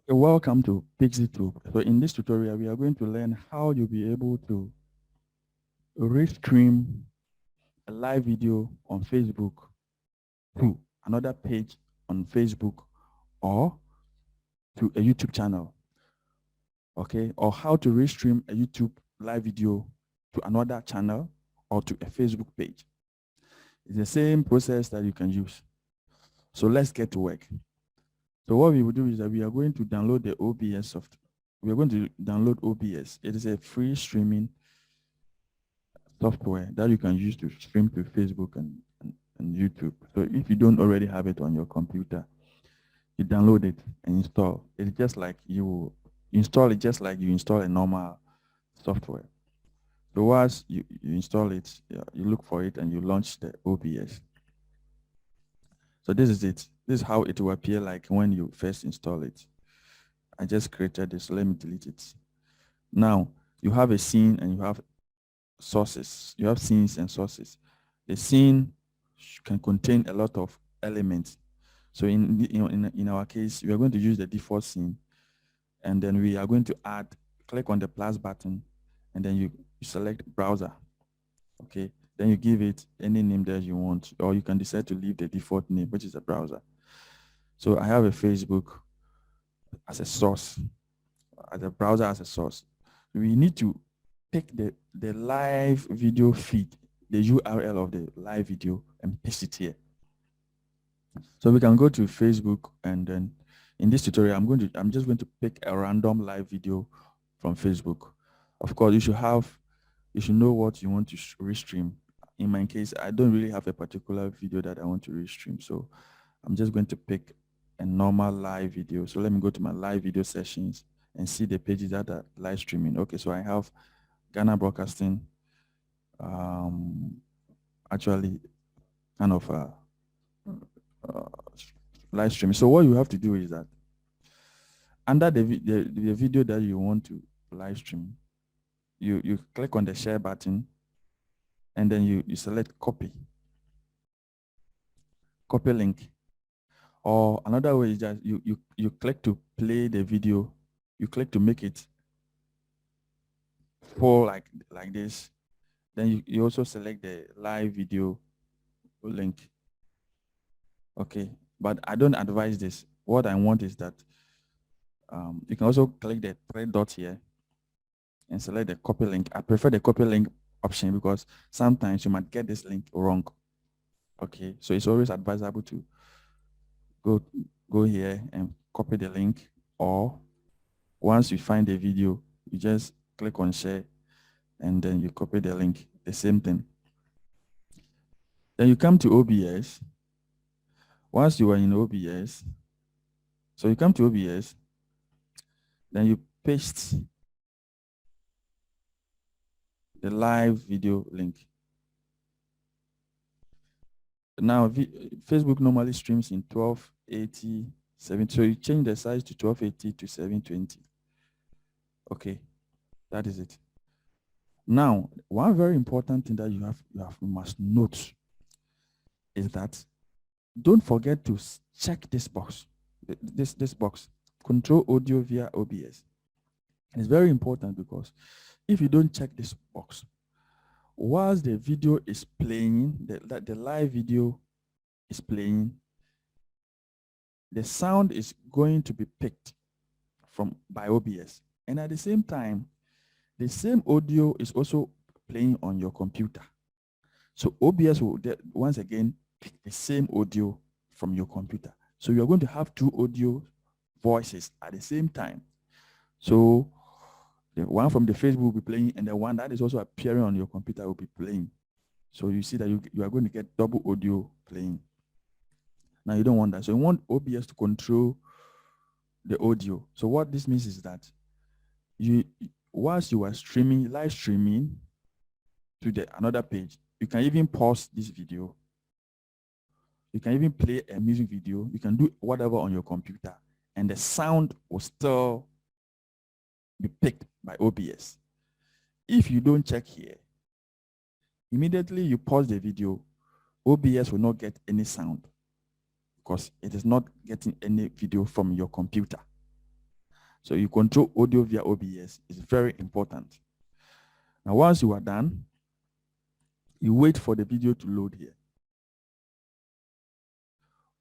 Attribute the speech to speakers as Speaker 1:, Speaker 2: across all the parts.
Speaker 1: Welcome to PixieTube. So in this tutorial, we are going to learn how you'll be able to restream a live video on Facebook to another page on Facebook or to a YouTube channel, okay? Or how to restream a YouTube live video to another channel or to a Facebook page. It's the same process that you can use. So let's get to work. So what we will do is that we are going to download the OBS software. We are going to download OBS. It is a free streaming software that you can use to stream to Facebook and YouTube. So if you don't already have it on your computer, you download it and install. It's just like you install it just like you install a normal software. So once you install it, you look for it and you launch the OBS. So this is it. This is how it will appear like when you first install it. I just created this. Let me delete it. Now you have a scene and you have sources. You have scenes and sources. The scene can contain a lot of elements. So in our case, we are going to use the default scene, and then we are going to add, click on the plus button, and then you select browser. Okay, then you give it any name that you want, or you can decide to leave the default name, which is a browser. So I have a Facebook as a source, as a browser as a source. We need to take the live video feed, the URL of the live video, and paste it here. So we can go to Facebook, and then in this tutorial, I'm just going to pick a random live video from Facebook. Of course, you should know what you want to restream. In my case, I don't really have a particular video that I want to restream, so I'm just going to pick a normal live video. So let me go to my live video sessions and see the pages that are live streaming. Okay, so I have Ghana Broadcasting, actually kind of live streaming. So what you have to do is that under the video that you want to live stream, you click on the share button, and then you select copy link. Or another way is that you click to play the video, you click to make it full like this. Then you also select the live video link. Okay, but I don't advise this. What I want is that you can also click the three dots here and select the copy link. I prefer the copy link option because sometimes you might get this link wrong. Okay, so it's always advisable to go here and copy the link, or once you find the video, you just click on share and then you copy the link, the same thing. Then you come to OBS. Once you are in OBS, so you come to OBS, then you paste the live video link. Now, Facebook normally streams in 1280, 7. So you change the size to 1280 to 720. Okay, that is it. Now, one very important thing that you must note is that don't forget to check this box, this box, control audio via OBS. And it's very important because if you don't check this box, whilst the video is playing, the live video is playing, the sound is going to be picked by OBS. And at the same time, the same audio is also playing on your computer. So OBS will once again pick the same audio from your computer. So you're going to have two audio voices at the same time. So the one from the Facebook will be playing, and the one that is also appearing on your computer will be playing. So you see that you are going to get double audio playing. Now you don't want that. So you want OBS to control the audio. So what this means is that whilst you are live streaming to another page, you can even pause this video. You can even play a music video. You can do whatever on your computer, and the sound will still be picked by OBS. If you don't check here, immediately you pause the video, OBS will not get any sound because it is not getting any video from your computer. So you control audio via OBS. It's very important. Now, once you are done, you wait for the video to load here.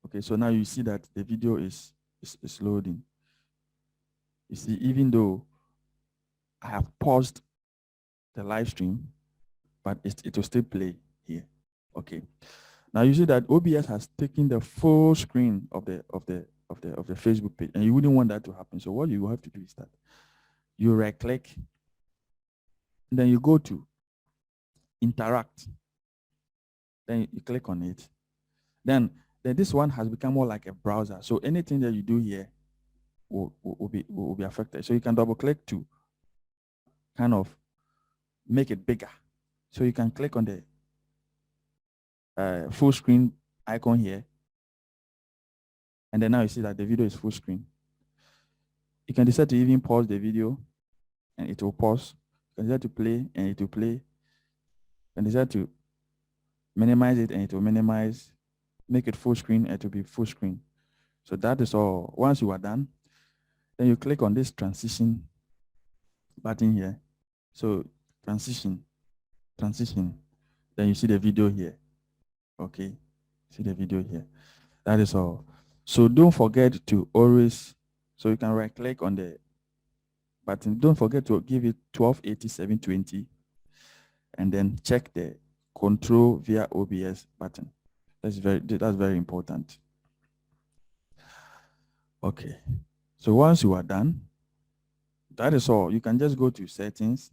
Speaker 1: Okay, so now you see that the video is loading. You see, even though I have paused the live stream, but it will still play here. Okay. Now you see that OBS has taken the full screen of the Facebook page, and you wouldn't want that to happen. So what you have to do is that you right click, then you go to interact, then you click on it. Then this one has become more like a browser. So anything that you do here will be affected. So you can double click to kind of make it bigger. So you can click on the full screen icon here. And then now you see that the video is full screen. You can decide to even pause the video and it will pause. You can decide to play and it will play. You can decide to minimize it and it will minimize. Make it full screen and it will be full screen. So that is all. Once you are done, then you click on this transition button here. So transition. Then you see the video here. Okay, see the video here. That is all. So don't forget to always, so you can right click on the button. Don't forget to give it 1280 720 and then check the control via OBS button. That's very important. Okay. So once you are done, that is all. You can just go to settings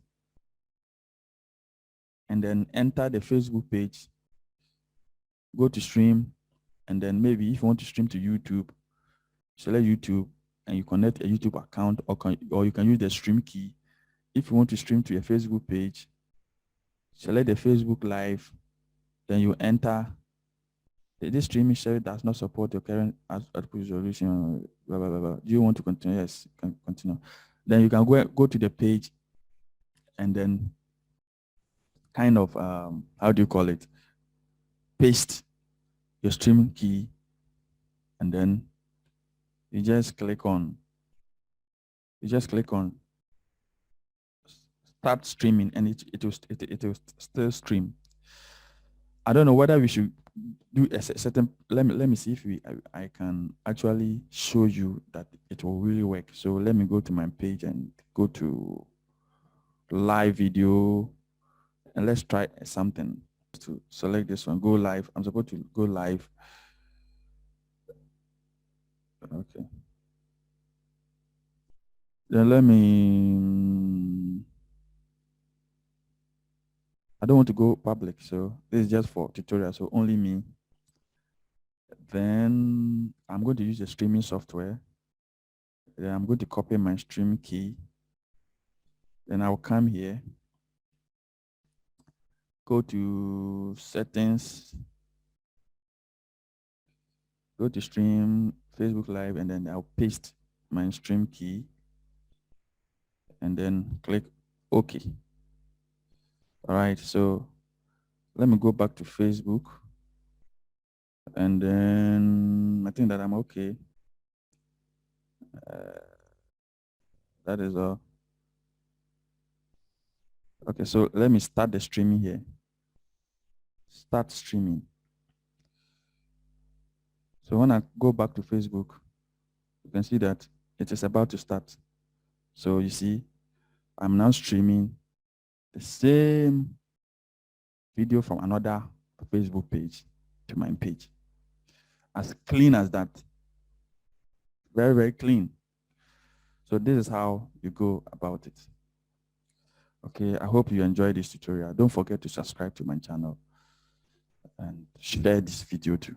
Speaker 1: and then enter the Facebook page. Go to stream, and then maybe if you want to stream to YouTube, select YouTube and you connect a YouTube account, or you can use the stream key. If you want to stream to a Facebook page, select the Facebook Live, then you enter. This streaming service does not support your current output resolution. Blah, blah, blah, blah. Do you want to continue? Yes, you can continue. Then you can go to the page and then kind of how do you call it? Paste your streaming key, and then you just click on start streaming, and it will still stream. I don't know whether we should do a certain. Let me see if I can actually show you that it will really work. So let me go to my page and go to live video, and let's try something. To select this one, go live. I'm supposed to go live. Okay. Then let me. I don't want to go public, so this is just for tutorial, so only me. Then I'm going to use the streaming software. Then I'm going to copy my stream key. Then I'll come here, go to settings, go to stream, Facebook Live, and then I'll paste my stream key and then click OK. All right, so let me go back to Facebook, and then I think that I'm okay. That is all. Okay, so let me start the streaming here. Start streaming. So when I go back to Facebook, you can see that it is about to start. So you see, I'm now streaming the same video from another Facebook page to my page. As clean as that. Very, very clean. So this is how you go about it. Okay, I hope you enjoyed this tutorial. Don't forget to subscribe to my channel and share this video too.